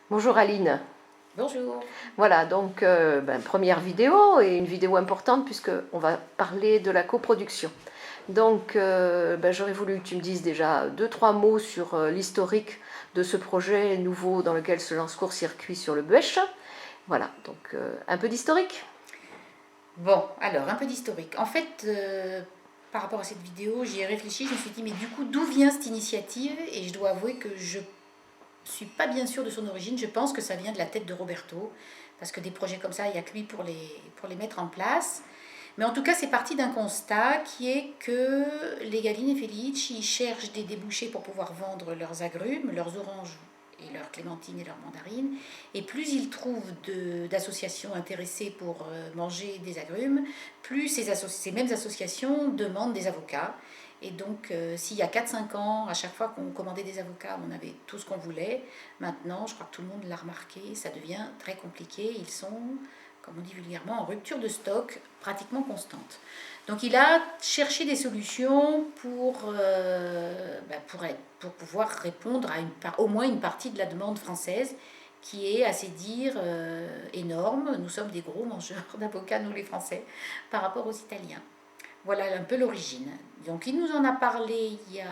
Bonjour Aline. Bonjour. Voilà, donc première vidéo et une vidéo importante puisqu'on va parler de la coproduction. Donc j'aurais voulu que tu me dises déjà deux, trois mots sur l'historique de ce projet nouveau dans lequel se lance Court-Circuit sur le Buech. Voilà, donc un peu d'historique. Bon, alors, un peu d'historique. En fait, par rapport à cette vidéo, j'y ai réfléchi, je me suis dit, mais du coup, d'où vient cette initiative? Et je dois avouer que je suis pas bien sûre de son origine. Je pense que ça vient de la tête de Roberto, parce que des projets comme ça, il n'y a que lui pour les mettre en place. Mais en tout cas, c'est parti d'un constat qui est que les Galline et Felici ils cherchent des débouchés pour pouvoir vendre leurs agrumes, leurs oranges et leurs clémentines et leurs mandarines. Et plus ils trouvent d'associations intéressées pour manger des agrumes, plus ces mêmes associations demandent des avocats. Et donc, s'il y a 4 5 ans, à chaque fois qu'on commandait des avocats, on avait tout ce qu'on voulait. Maintenant, je crois que tout le monde l'a remarqué, ça devient très compliqué. Ils sont, comme on dit vulgairement, en rupture de stock pratiquement constante. Donc il a cherché des solutions pour pouvoir répondre à au moins une partie de la demande française qui est, à ses dires, énorme. Nous sommes des gros mangeurs d'avocats, nous les Français, par rapport aux Italiens. Voilà un peu l'origine. Donc il nous en a parlé il y a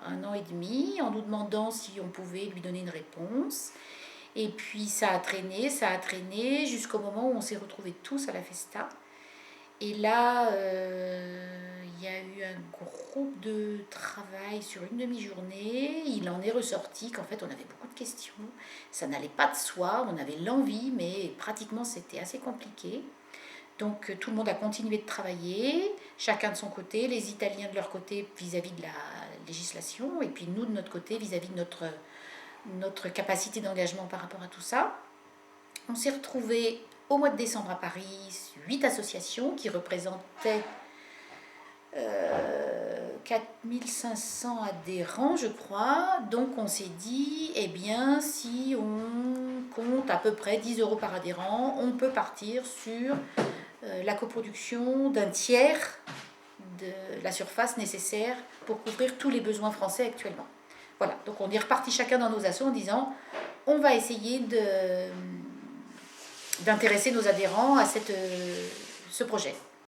1 an et demi en nous demandant si on pouvait lui donner une réponse. Et puis ça a traîné jusqu'au moment où on s'est retrouvés tous à la festa. Et là, il y a eu un groupe de travail sur une demi-journée. Il en est ressorti qu'en fait, on avait beaucoup de questions. Ça n'allait pas de soi. On avait l'envie, mais pratiquement, c'était assez compliqué. Donc, tout le monde a continué de travailler, chacun de son côté, les Italiens de leur côté vis-à-vis de la législation, et puis nous de notre côté vis-à-vis de notre capacité d'engagement par rapport à tout ça. On s'est retrouvés au mois de décembre à Paris, 8 associations qui représentaient 4500 adhérents, je crois. Donc on s'est dit, eh bien, si on compte à peu près 10 euros par adhérent, on peut partir sur la coproduction d'un tiers de la surface nécessaire pour couvrir tous les besoins français actuellement. Voilà, donc on est reparti chacun dans nos assos en disant, on va essayer d'intéresser nos adhérents à ce projet.